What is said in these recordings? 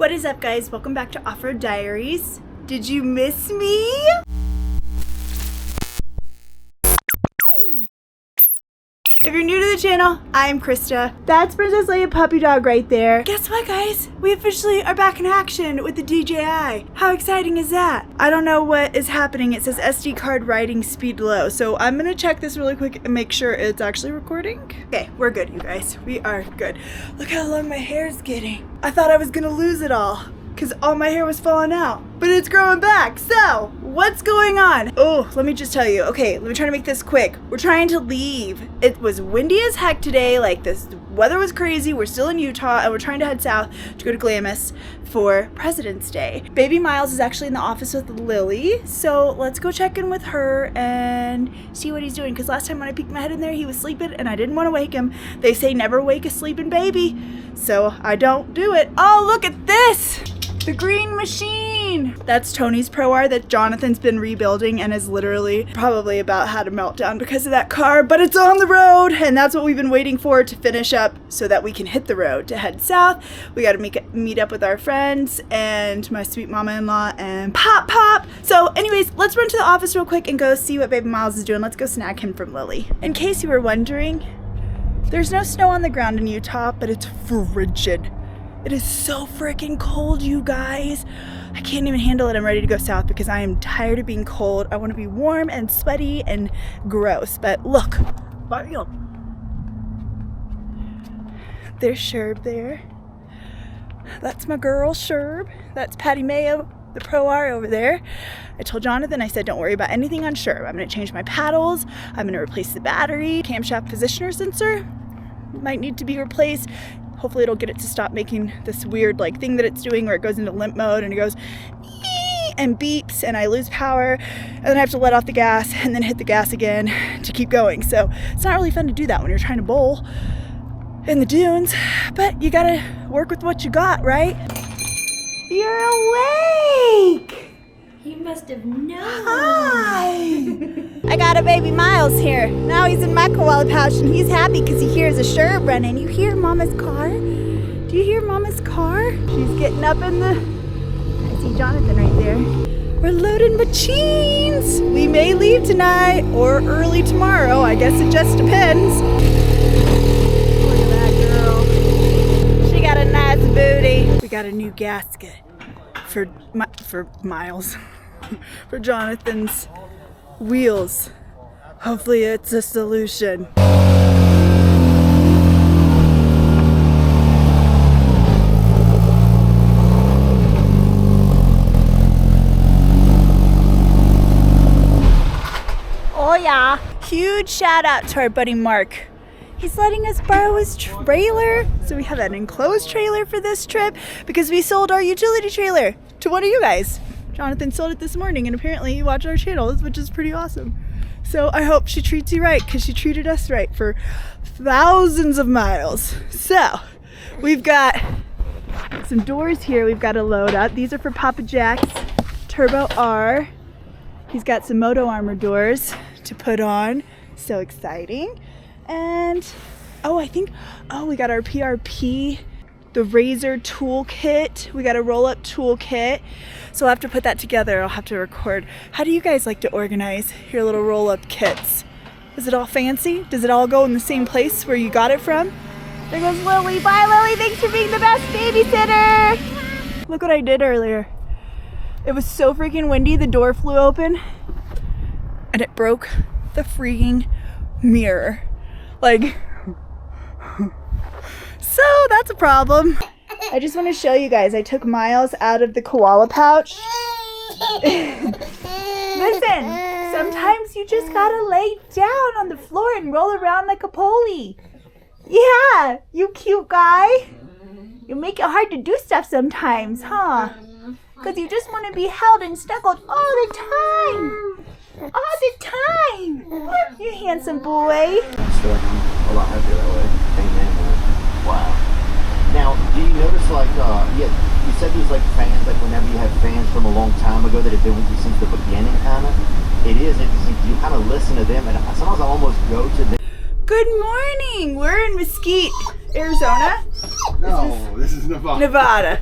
What is up, guys? Welcome back to Off-Road Diaries. Did you miss me? If you're new to the channel, I'm Krista. That's Princess Leia Puppy Dog right there. Guess what, guys? We officially are back in action with the DJI. How exciting is that? I don't know what is happening. It says SD card writing speed low. So I'm gonna check this really quick and make sure it's actually recording. Okay, we're good, you guys. We are good. Look how long my hair is getting. I thought I was gonna lose it all because all my hair was falling out, but it's growing back. So what's going on? Oh, let me just tell you. Okay, let me try to make this quick. We're trying to leave. It was windy as heck today. Like, this weather was crazy. We're still in Utah and we're trying to head south to go to Glamis for President's Day. Baby Miles is actually in the office with Lily, so let's go check in with her and see what he's doing, because last time when I peeked my head in there, he was sleeping and I didn't want to wake him. They say never wake a sleeping baby, so I don't do it. Oh, look at this! The green machine! That's Tony's Pro R that Jonathan's been rebuilding and is literally probably about had a meltdown because of that car, but it's on the road, and that's what we've been waiting for to finish up so that we can hit the road to head south. We gotta meet up with our friends and my sweet mama-in-law and Pop. So anyways, let's run to the office real quick and go see what Baby Miles is doing. Let's go snag him from Lily. In case you were wondering, there's no snow on the ground in Utah, but it's frigid. It is so freaking cold, you guys. I can't even handle it. I'm ready to go south because I am tired of being cold. I want to be warm and sweaty and gross. But look, there's Sherb there. That's my girl, Sherb. That's Patty Mayo, the Pro R over there. I told Jonathan, I said, don't worry about anything on Sherb. I'm going to change my paddles. I'm going to replace the battery. Camshaft positioner sensor might need to be replaced. Hopefully it'll get it to stop making this weird like thing that it's doing where it goes into limp mode and it goes and beeps and I lose power and then I have to let off the gas and then hit the gas again to keep going. So it's not really fun to do that when you're trying to bowl in the dunes, but you gotta work with what you got, right? You're awake! You must have known. Hi! I got a Baby Miles here. Now he's in my koala pouch and he's happy because he hears a Sherb running. You hear Mama's car? Do you hear Mama's car? She's getting up in the... I see Jonathan right there. We're loading machines. We may leave tonight or early tomorrow. I guess it just depends. Look at that girl. She got a nice booty. We got a new gasket for Miles. For Jonathan's wheels. Hopefully it's a solution. Oh yeah. Huge shout out to our buddy Mark. He's letting us borrow his trailer. So we have an enclosed trailer for this trip because we sold our utility trailer to one of you guys. Jonathan sold it this morning and apparently he watched our channels, which is pretty awesome. So I hope she treats you right because she treated us right for thousands of miles. So we've got some doors here we've got to load up. These are for Papa Jack's Turbo R. He's got some Moto Armor doors to put on. So exciting. And we got our PRP, the Razor toolkit. We got a roll-up toolkit. So I'll have to put that together. I'll have to record. How do you guys like to organize your little roll-up kits? Is it all fancy? Does it all go in the same place where you got it from? There goes Lily. Bye, Lily. Thanks for being the best babysitter. Look what I did earlier. It was so freaking windy. The door flew open and it broke the freaking mirror. Like, so that's a problem. I just want to show you guys, I took Miles out of the koala pouch. Listen, sometimes you just gotta lay down on the floor and roll around like a poly. Yeah, you cute guy. You make it hard to do stuff sometimes, huh? Because you just want to be held and snuggled all the time. All the time. You handsome boy. I feel like I'm a lot happier that way. Amen. Wow. Now, do you notice, like, you said these, like, fans, like, whenever you have fans from a long time ago that have been with you since the beginning, kind of, it is interesting. You kind of listen to them, and sometimes I almost go to them. Good morning. We're in Mesquite, Arizona. No, this is Nevada. Nevada.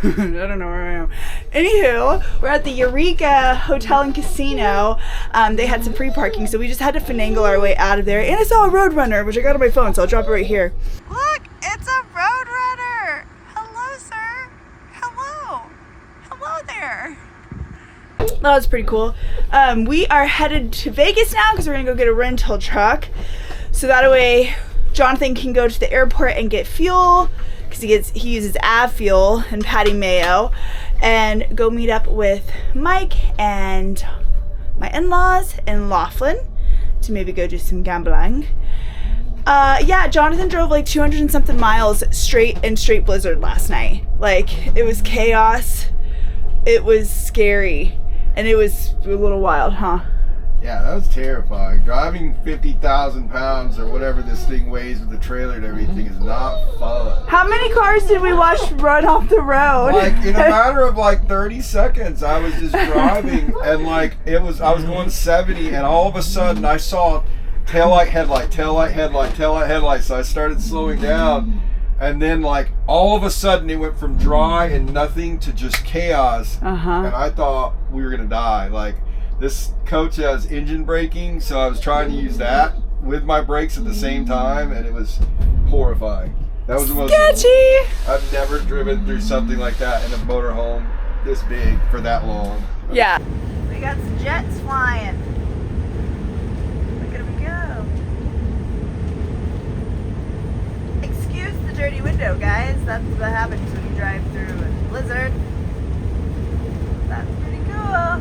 I don't know where I am. Anywho, we're at the Eureka Hotel and Casino. They had some free parking, so we just had to finagle our way out of there. And I saw a Roadrunner, which I got on my phone, so I'll drop it right here. Look, it's a Roadrunner. Hello, sir. Hello. Hello there. That was pretty cool. We are headed to Vegas now because we're gonna go get a rental truck. So that way Jonathan can go to the airport and get fuel because he uses Av fuel and Patty Mayo, and go meet up with Mike and my in-laws in Laughlin to maybe go do some gambling. Yeah, Jonathan drove like 200 and something miles straight blizzard last night. Like, it was chaos. It was scary. And it was a little wild, huh? Yeah, that was terrifying. Driving 50,000 pounds or whatever this thing weighs with the trailer and everything is not fun. How many cars did we watch run off the road? Like, in a matter of like 30 seconds, I was just driving and like, I was going 70 and all of a sudden I saw taillight, headlight, taillight, headlight, taillight, headlight. So I started slowing down. And then, like, all of a sudden, it went from dry and nothing to just chaos. And I thought we were going to die. Like, this coach has engine braking, so I was trying to use that with my brakes at the same time, and it was horrifying. That was the most sketchy. I've never driven through something like that in a motorhome this big for that long. Yeah. We got some jets flying. Look at them go. Excuse the dirty window, guys. That's what happens when you drive through a blizzard. That's pretty cool.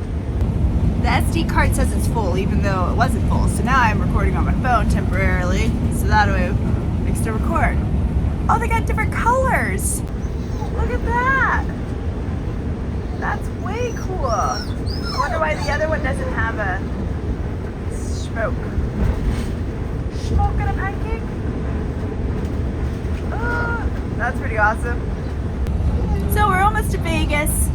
The SD card says it's full, even though it wasn't full. So now I'm recording on my phone temporarily, so that way it makes it record. Oh, they got different colors. Look at that. That's way cool. I wonder why the other one doesn't have a smoke. Smoke and a pancake? Oh, that's pretty awesome. So we're almost to Vegas.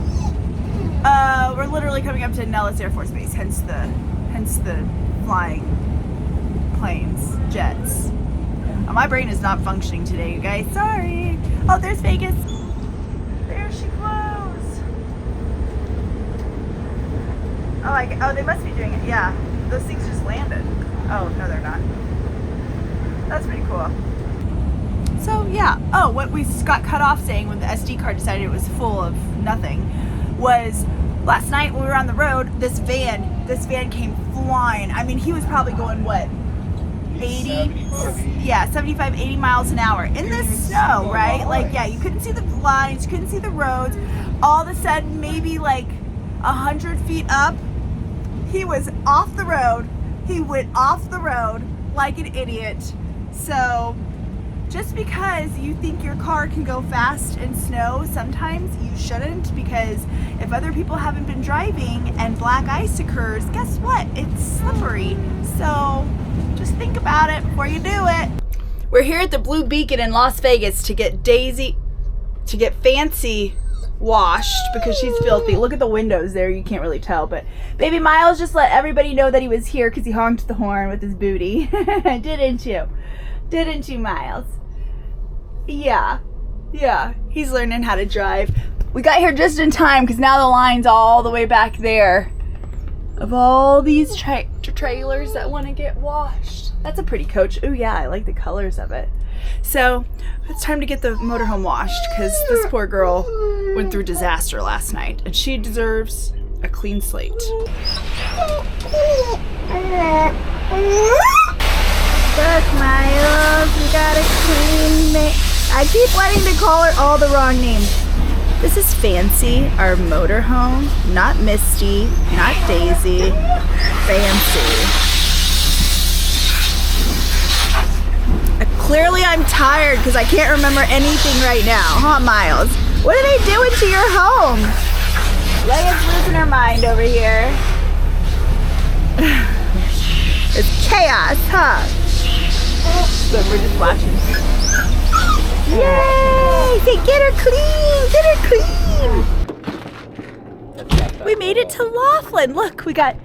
We're literally coming up to Nellis Air Force Base, hence the flying planes, jets. My brain is not functioning today, you guys. Sorry. Oh, there's Vegas. There she goes. Oh, they must be doing it. Yeah, those things just landed. Oh, no, they're not. That's pretty cool. So, yeah. Oh, what we got cut off saying when the SD card decided it was full of nothing was last night when we were on the road, this van came flying. I mean, he was probably going, what, 75, 80 miles an hour in the snow, right? Like, yeah, you couldn't see the lines, you couldn't see the roads. All of a sudden, maybe like 100 feet up, he was off the road. He went off the road like an idiot. So just because you think your car can go fast in snow, sometimes you shouldn't, because if other people haven't been driving and black ice occurs, guess what? It's slippery. So just think about it before you do it. We're here at the Blue Beacon in Las Vegas to get Fancy washed because she's filthy. Look at the windows there. You can't really tell, but baby Miles just let everybody know that he was here because he honked the horn with his booty. Didn't you, Miles? Yeah, he's learning how to drive. We got here just in time because now the line's all the way back there of all these trailers that want to get washed. That's a pretty coach. Oh yeah, I like the colors of it. So it's time to get the motorhome washed because this poor girl went through disaster last night and she deserves a clean slate. Look, Miles, we got a clean I keep wanting to call her all the wrong names. This is Fancy, our motorhome. Not Misty, not Daisy. Fancy. Clearly I'm tired because I can't remember anything right now, huh, Miles? What are they doing to your home? Leia's losing her mind over here. It's chaos, huh? Look, we're just watching. Yay! Say, get her clean! We made it to Laughlin. Look, we got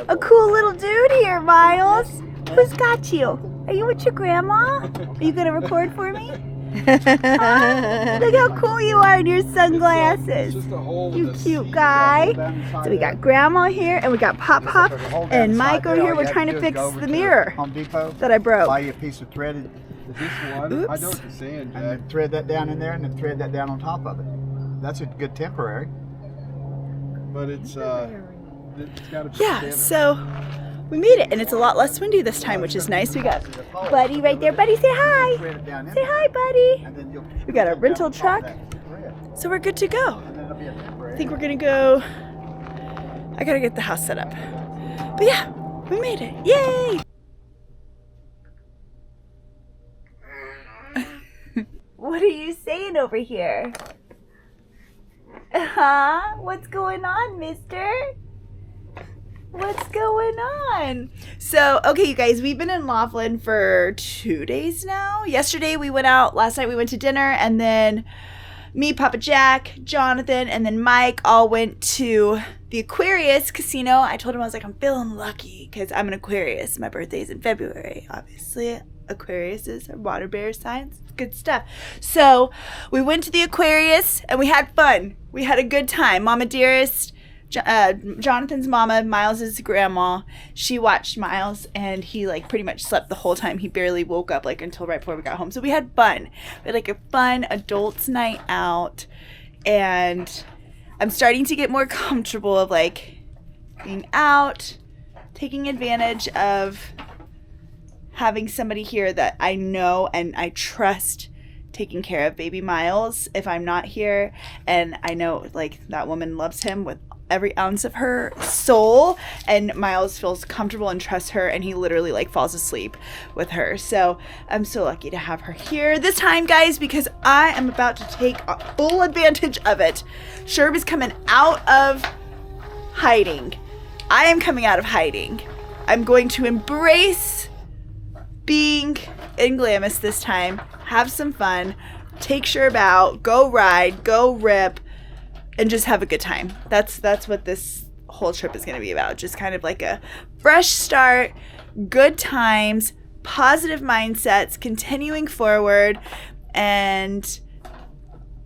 a cool little dude here, Miles. Who's got you? Are you with your grandma? Are you gonna record for me? Huh? Look how cool you are in your sunglasses. You cute guy. So we got grandma here, and we got Pop Pop and Mike over here. We're trying to fix the mirror Home Depot, that I broke. buy you a piece of threaded, This one, Oops. I know what you're saying, and Jack. then thread that down in there, and then thread that down on top of it. That's a good temporary. But it's got to be Yeah, thinner. so we made it, and it's a lot less windy this time, which is nice. We got Buddy right there. Buddy, say hi. Thread it down in Say there, hi, Buddy. and then you'll We got a thread down rental on top of truck. that thread, So we're good to go. and then it'll be a temporary. I think we're gonna go. I gotta get the house set up. But yeah, we made it. Yay! What are you saying over here? Huh? What's going on, mister? What's going on? So, okay, you guys, we've been in Laughlin for 2 days now. Yesterday we went out, last night we went to dinner, and then me, Papa Jack, Jonathan, and then Mike all went to the Aquarius casino. I told him, I was like, I'm feeling lucky because I'm an Aquarius. My birthday's in February, obviously. Aquariuses are water bear signs. Good stuff. So we went to the Aquarius and we had fun. We had a good time. Mama Dearest, Jonathan's mama, Miles's grandma, she watched Miles and he like pretty much slept the whole time. He barely woke up like until right before we got home. So we had fun. We had like a fun adults night out, and I'm starting to get more comfortable of like being out, taking advantage of having somebody here that I know and I trust taking care of baby Miles if I'm not here. And I know like that woman loves him with every ounce of her soul, and Miles feels comfortable and trusts her, and he literally like falls asleep with her. So I'm so lucky to have her here this time, guys, because I am about to take full advantage of it. Sherb is coming out of hiding. I am coming out of hiding. I'm going to embrace being in Glamis this time, have some fun, take Sherb out, go ride, go rip, and just have a good time. That's what this whole trip is going to be about. Just kind of like a fresh start, good times, positive mindsets, continuing forward. And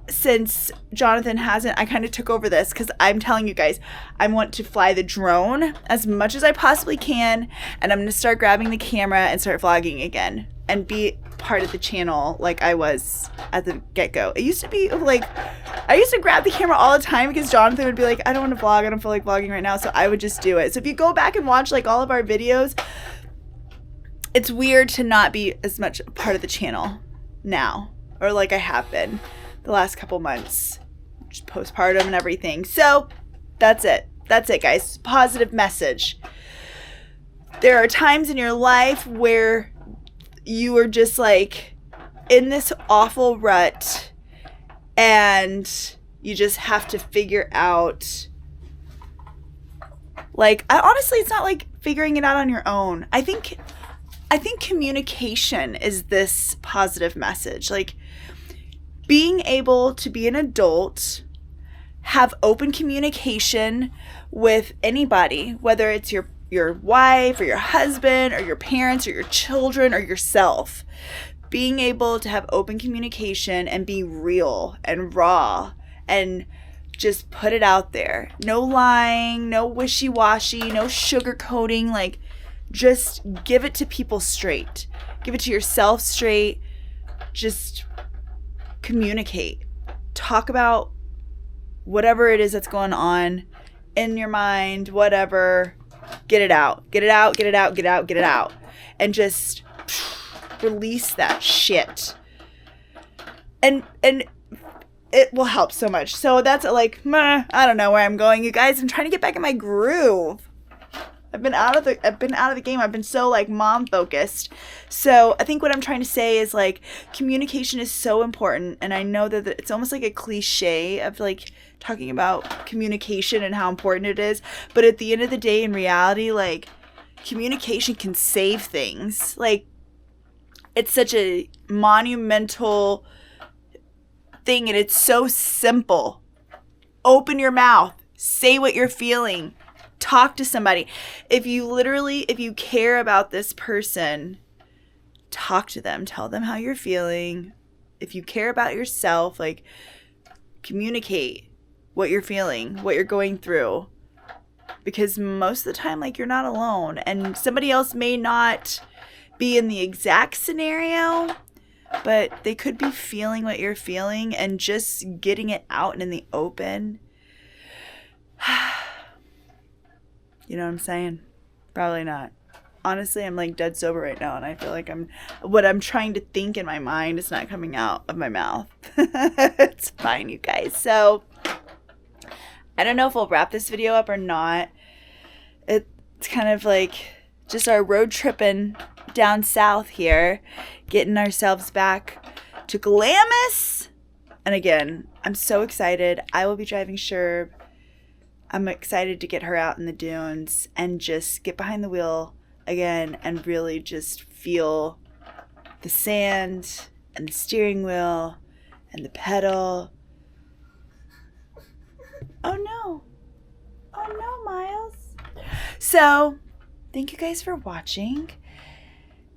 since Jonathan hasn't, I kind of took over this because I'm telling you guys, I want to fly the drone as much as I possibly can, and I'm going to start grabbing the camera and start vlogging again and be part of the channel like I was at the get-go. It used to be like, I used to grab the camera all the time because Jonathan would be like, I don't want to vlog, I don't feel like vlogging right now, so I would just do it. So if you go back and watch like all of our videos, it's weird to not be as much a part of the channel now, or like I have been the last couple months, just postpartum and everything. So that's it, guys. Positive message. There are times in your life where you are just like in this awful rut and you just have to figure out, like, honestly, it's not like figuring it out on your own. I think communication is this positive message. Like, being able to be an adult, have open communication with anybody, whether it's your wife or your husband or your parents or your children or yourself. Being able to have open communication and be real and raw and just put it out there. No lying, no wishy-washy, no sugarcoating. Like, just give it to people straight. Give it to yourself straight. Just communicate. Talk about whatever it is that's going on in your mind, whatever. Get it out. Get it out, get it out, get it out, get it out. And just release that shit. And it will help so much. So that's like, I don't know where I'm going, you guys. I'm trying to get back in my groove. I've been out of the game. I've been so like mom focused. So I think what I'm trying to say is like communication is so important, and I know that it's almost like a cliche of like talking about communication and how important it is, but at the end of the day, in reality, like communication can save things. Like, it's such a monumental thing, and it's so simple. Open your mouth, say what you're feeling. Talk to somebody. If you care about this person, talk to them. Tell them how you're feeling. If you care about yourself, like, communicate what you're feeling, what you're going through. Because most of the time, like, you're not alone. And somebody else may not be in the exact scenario, but they could be feeling what you're feeling, and just getting it out and in the open. You know what I'm saying? Probably not. Honestly, I'm like dead sober right now, and I feel like what I'm trying to think in my mind is not coming out of my mouth. It's fine, you guys. So I don't know if we'll wrap this video up or not. It's kind of like just our road tripping down south here, getting ourselves back to Glamis. And again, I'm so excited. I will be driving Sherb. I'm excited to get her out in the dunes and just get behind the wheel again and really just feel the sand and the steering wheel and the pedal. Oh no, Miles. So thank you guys for watching.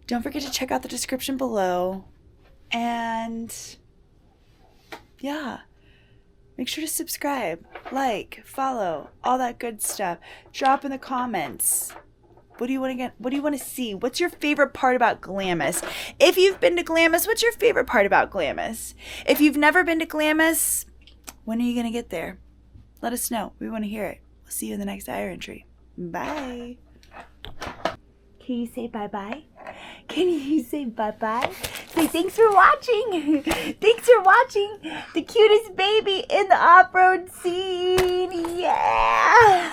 Don't forget to check out the description below, and yeah, make sure to subscribe, like, follow, all that good stuff. Drop in the comments. What do you want to get? What do you want to see? What's your favorite part about Glamis? If you've been to Glamis, what's your favorite part about Glamis? If you've never been to Glamis, when are you going to get there? Let us know. We want to hear it. We'll see you in the next diary entry. Bye. Can you say bye-bye? Can you say bye-bye? Say thanks for watching. Thanks for watching the cutest baby in the off-road scene. Yeah.